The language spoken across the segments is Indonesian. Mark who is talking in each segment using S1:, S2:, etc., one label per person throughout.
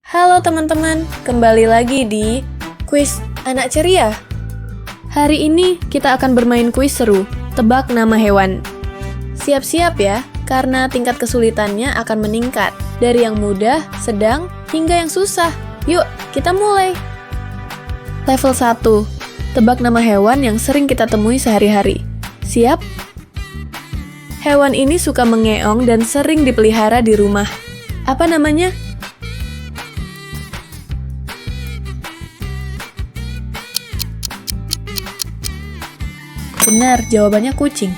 S1: Halo teman-teman, kembali lagi di Kuis Anak Ceria. Hari ini kita akan bermain kuis seru, tebak nama hewan. Siap-siap ya, karena tingkat kesulitannya akan meningkat, dari yang mudah, sedang, hingga yang susah. Yuk, kita mulai. Level 1, tebak nama hewan yang sering kita temui sehari-hari. Siap? Hewan ini suka mengeong dan sering dipelihara di rumah. Apa namanya? Benar, jawabannya kucing.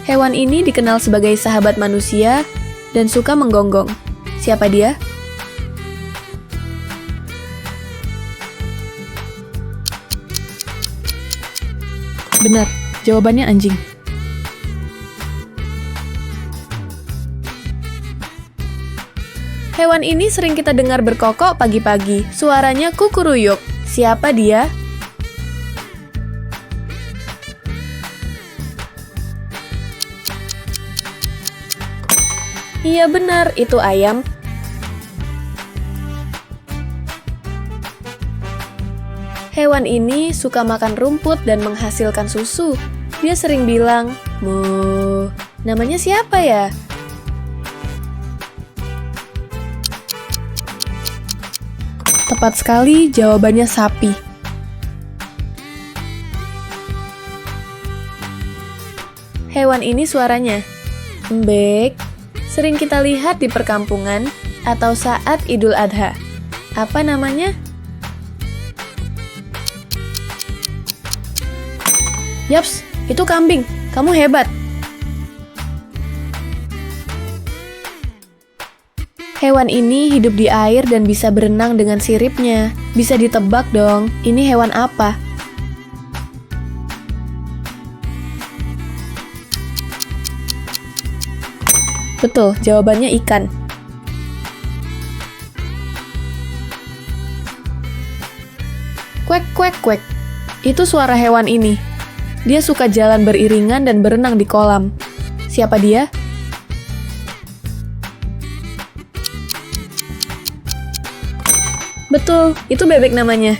S1: Hewan ini dikenal sebagai sahabat manusia dan suka menggonggong. Siapa dia? Benar, jawabannya anjing. Hewan ini sering kita dengar berkokok pagi-pagi. Suaranya kukuruyuk. Siapa dia? Iya benar, itu ayam. Hewan ini suka makan rumput dan menghasilkan susu. Dia sering bilang, "Mu." Namanya siapa ya? Tepat sekali, jawabannya sapi. Hewan ini suaranya embek. Sering kita lihat di perkampungan atau saat Idul Adha. Apa namanya? Yaps, itu kambing. Kamu hebat. Hewan ini hidup di air dan bisa berenang dengan siripnya. Bisa ditebak dong, ini hewan apa? Betul, jawabannya ikan. Kuek, kuek, kuek. Itu suara hewan ini. Dia suka jalan beriringan dan berenang di kolam. Siapa dia? Betul, itu bebek namanya.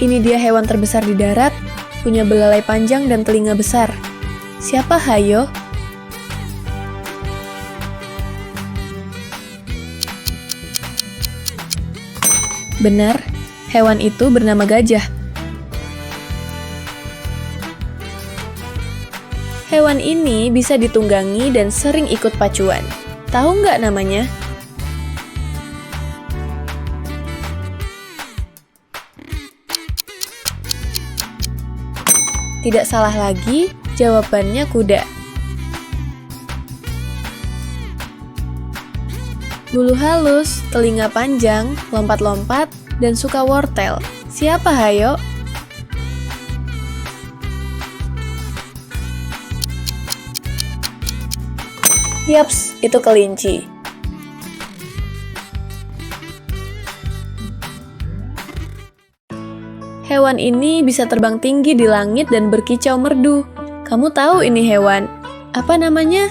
S1: Ini dia hewan terbesar di darat, punya belalai panjang dan telinga besar. Siapa hayo? Benar, hewan itu bernama gajah. Hewan ini bisa ditunggangi dan sering ikut pacuan. Tahu nggak namanya? Tidak salah lagi, jawabannya kuda. Bulu halus, telinga panjang, lompat-lompat, dan suka wortel. Siapa hayo? Yaps, itu kelinci. Hewan ini bisa terbang tinggi di langit dan berkicau merdu. Kamu tahu ini hewan? Apa namanya?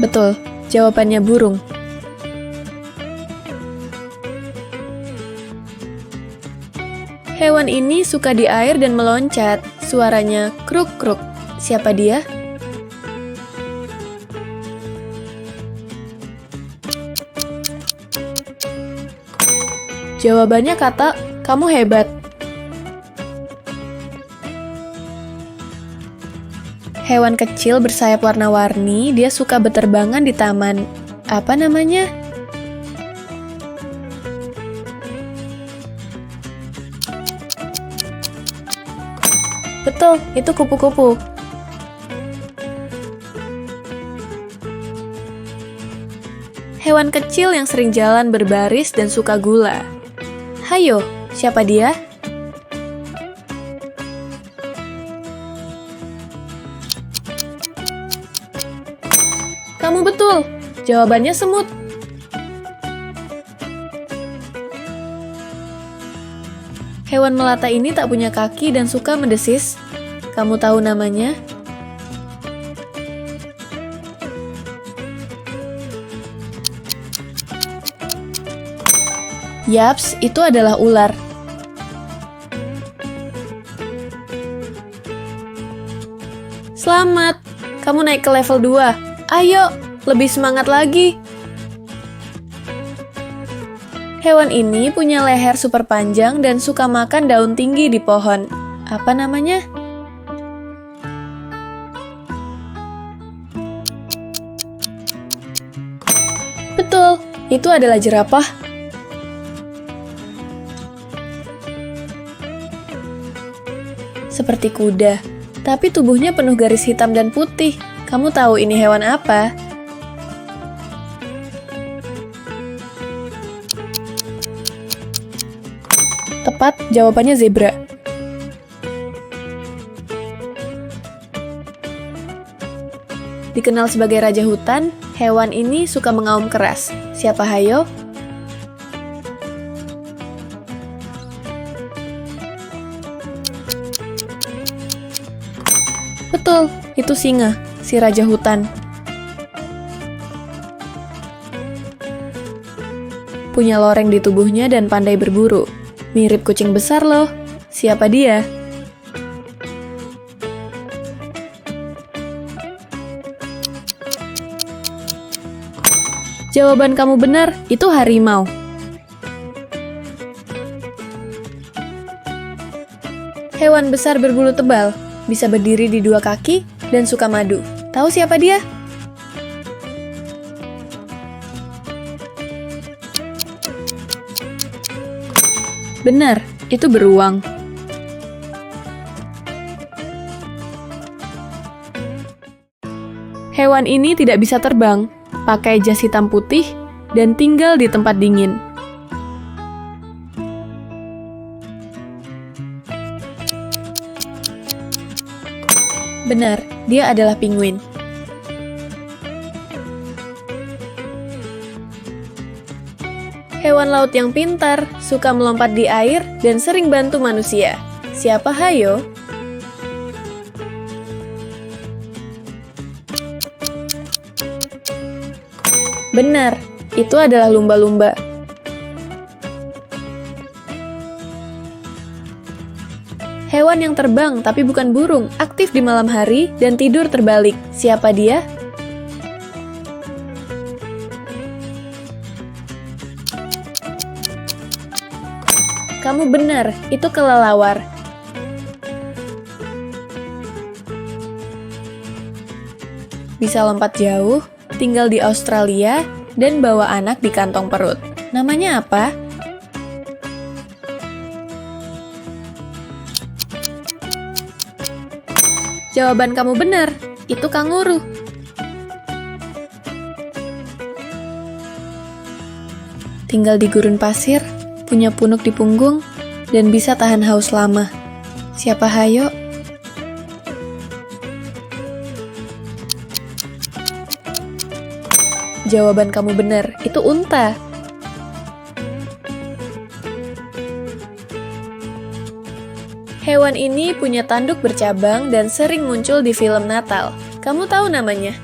S1: Betul, jawabannya burung. Hewan ini suka di air dan meloncat. Suaranya kruk-kruk. Siapa dia? Jawabannya kata, kamu hebat. Hewan kecil bersayap warna-warni, dia suka beterbangan di taman. Apa namanya? Betul, itu kupu-kupu. Hewan kecil yang sering jalan berbaris dan suka gula. Hayo, siapa dia? Kamu betul, jawabannya semut. Hewan melata ini tak punya kaki dan suka mendesis. Kamu tahu namanya? Yaps, itu adalah ular. Selamat, kamu naik ke level 2. Ayo, lebih semangat lagi. Hewan ini punya leher super panjang dan suka makan daun tinggi di pohon. Apa namanya? Betul, itu adalah jerapah. Seperti kuda, tapi tubuhnya penuh garis hitam dan putih. Kamu tahu ini hewan apa? Tepat, jawabannya zebra. Dikenal sebagai raja hutan, hewan ini suka mengaum keras. Siapa hayo? Betul, itu singa, si raja hutan. Punya loreng di tubuhnya dan pandai berburu. Mirip kucing besar loh. Siapa dia? Jawaban kamu benar, itu harimau. Hewan besar berbulu tebal. Bisa berdiri di 2 kaki dan suka madu. Tahu siapa dia? Benar, itu beruang. Hewan ini tidak bisa terbang, pakai jas hitam putih, dan tinggal di tempat dingin. Benar, dia adalah penguin. Hewan laut yang pintar, suka melompat di air, dan sering bantu manusia. Siapa hayo? Benar, itu adalah lumba-lumba. Hewan yang terbang tapi bukan burung, aktif di malam hari dan tidur terbalik. Siapa dia? Kamu benar, itu kelelawar. Bisa lompat jauh, tinggal di Australia, dan bawa anak di kantong perut. Namanya apa? Jawaban kamu benar, itu kanguru. Tinggal di gurun pasir, punya punuk di punggung, dan bisa tahan haus lama. Siapa hayo? Jawaban kamu benar, itu unta. Hewan ini punya tanduk bercabang dan sering muncul di film Natal. Kamu tahu namanya?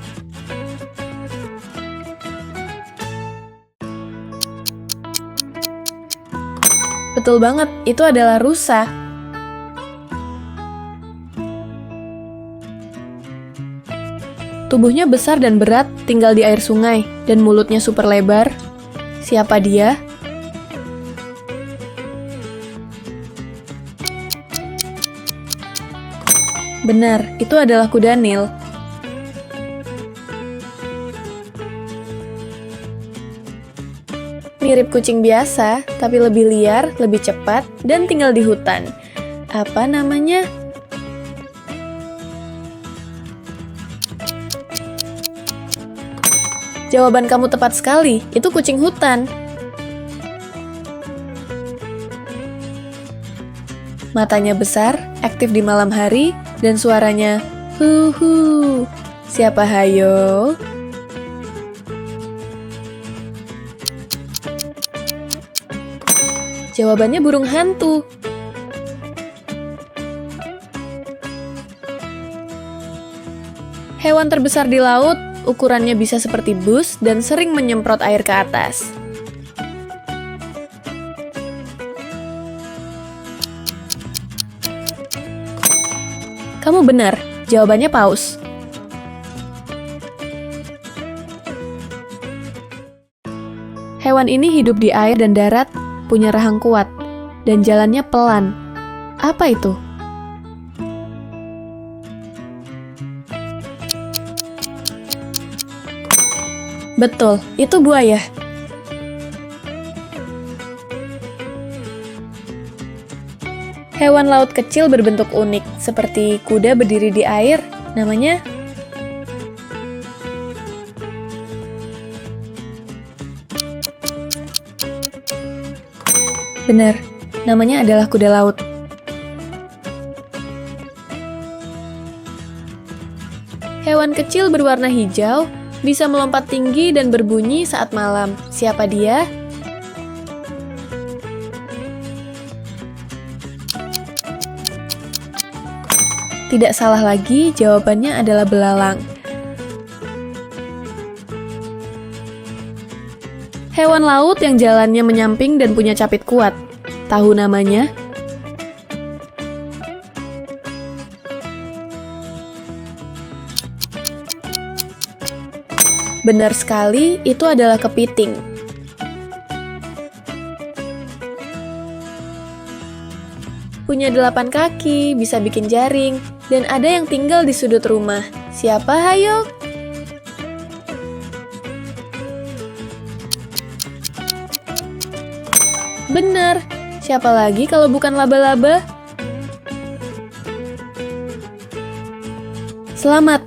S1: Betul banget, itu adalah rusa. Tubuhnya besar dan berat, tinggal di air sungai, dan mulutnya super lebar. Siapa dia? Benar, itu adalah kuda Nil. Mirip kucing biasa, tapi lebih liar, lebih cepat, dan tinggal di hutan. Apa namanya? Jawaban kamu tepat sekali, itu kucing hutan. Matanya besar, aktif di malam hari, dan suaranya hu. Siapa hayo? Jawabannya burung hantu. Hewan terbesar di laut, ukurannya bisa seperti bus dan sering menyemprot air ke atas. Kamu benar, jawabannya paus. Hewan ini hidup di air dan darat, punya rahang kuat, dan jalannya pelan. Apa itu? Betul, itu buaya. Hewan laut kecil berbentuk unik, seperti kuda berdiri di air, namanya benar, namanya adalah kuda laut. Hewan kecil berwarna hijau bisa melompat tinggi dan berbunyi saat malam. Siapa dia? Tidak salah lagi, jawabannya adalah belalang. Hewan laut yang jalannya menyamping dan punya capit kuat. Tahu namanya? Benar sekali, itu adalah kepiting. Punya 8 kaki, bisa bikin jaring, dan ada yang tinggal di sudut rumah. Siapa, hayo? Benar, siapa lagi kalau bukan laba-laba? Selamat,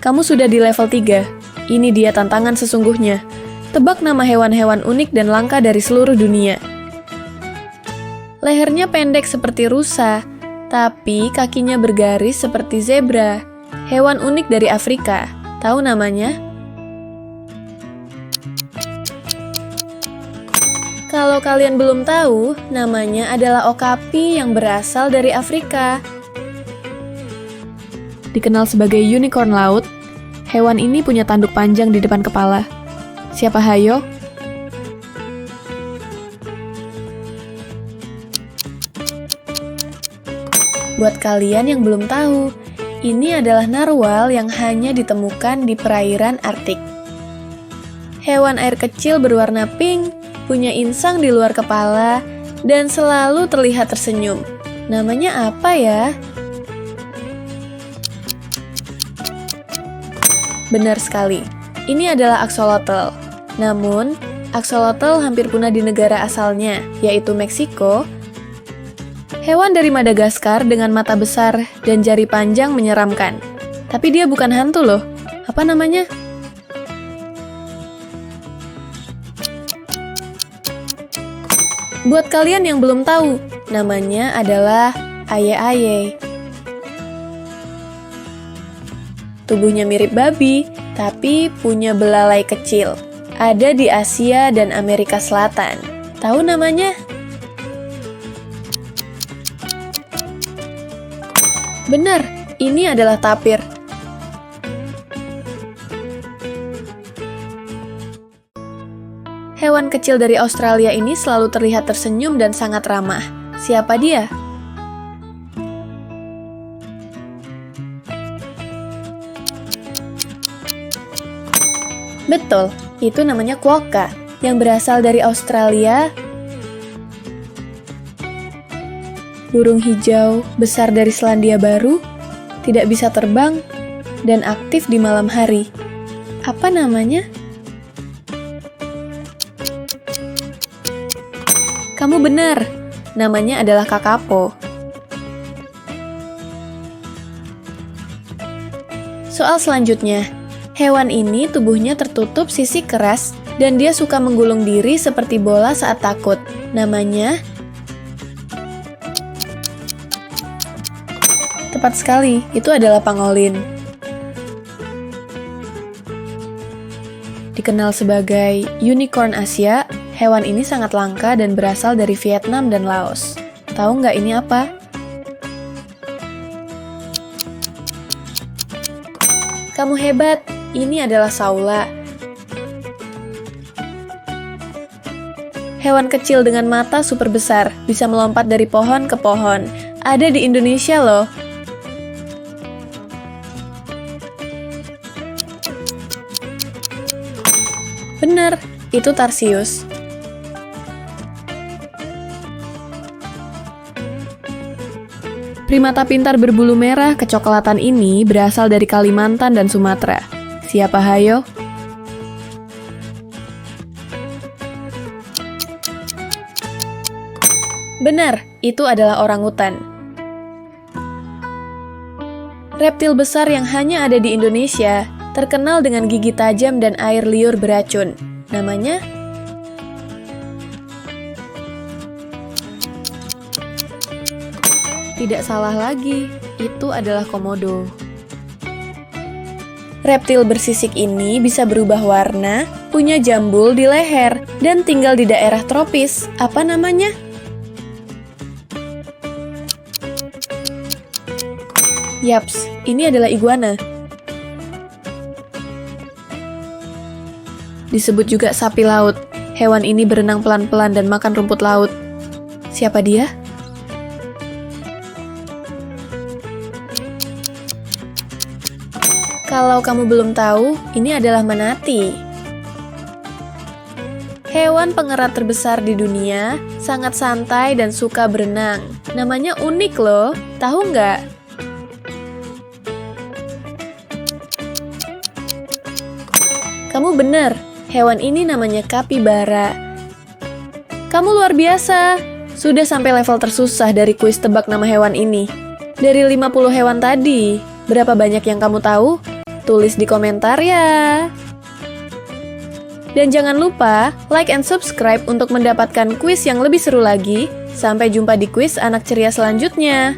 S1: kamu sudah di level 3. Ini dia tantangan sesungguhnya. Tebak nama hewan-hewan unik dan langka dari seluruh dunia. Lehernya pendek seperti rusa, tapi kakinya bergaris seperti zebra. Hewan unik dari Afrika. Tahu namanya? Kalau kalian belum tahu, namanya adalah okapi yang berasal dari Afrika. Dikenal sebagai unicorn laut, hewan ini punya tanduk panjang di depan kepala. Siapa hayo? Buat kalian yang belum tahu, ini adalah narwal yang hanya ditemukan di perairan Arktik. Hewan air kecil berwarna pink, punya insang di luar kepala, dan selalu terlihat tersenyum. Namanya apa ya? Benar sekali, ini adalah axolotl. Namun, axolotl hampir punah di negara asalnya, yaitu Meksiko. Hewan dari Madagaskar dengan mata besar dan jari panjang menyeramkan. Tapi dia bukan hantu loh. Apa namanya? Buat kalian yang belum tahu, namanya adalah aye-aye. Tubuhnya mirip babi, tapi punya belalai kecil. Ada di Asia dan Amerika Selatan. Tahu namanya? Benar, ini adalah tapir. Hewan kecil dari Australia ini selalu terlihat tersenyum dan sangat ramah. Siapa dia? Betul, itu namanya quokka, yang berasal dari Australia. Burung hijau besar dari Selandia Baru, tidak bisa terbang, dan aktif di malam hari. Apa namanya? Kamu benar, namanya adalah kakapo. Soal selanjutnya, hewan ini tubuhnya tertutup sisik keras, dan dia suka menggulung diri seperti bola saat takut. Namanya? Tepat sekali, itu adalah pangolin. Dikenal sebagai unicorn Asia, hewan ini sangat langka dan berasal dari Vietnam dan Laos. Tahu nggak ini apa? Kamu hebat, ini adalah Saula. Hewan kecil dengan mata super besar, bisa melompat dari pohon ke pohon. Ada di Indonesia loh. Bener, itu Tarsius. Primata pintar berbulu merah kecoklatan ini berasal dari Kalimantan dan Sumatera. Siapa hayo? Benar, itu adalah orangutan. Reptil besar yang hanya ada di Indonesia, terkenal dengan gigi tajam dan air liur beracun. Namanya? Tidak salah lagi, itu adalah komodo. Reptil bersisik ini bisa berubah warna, punya jambul di leher, dan tinggal di daerah tropis. Apa namanya? Yaps, ini adalah iguana. Disebut juga sapi laut. Hewan ini berenang pelan-pelan dan makan rumput laut. Siapa dia? Kalau kamu belum tahu, ini adalah manatee. Hewan pengerat terbesar di dunia, sangat santai dan suka berenang. Namanya unik loh, tahu nggak? Kamu benar, hewan ini namanya kapibara. Kamu luar biasa, sudah sampai level tersusah dari kuis tebak nama hewan ini. Dari 50 hewan tadi, berapa banyak yang kamu tahu? Tulis di komentar ya. Dan jangan lupa like and subscribe untuk mendapatkan kuis yang lebih seru lagi. Sampai jumpa di kuis anak ceria selanjutnya.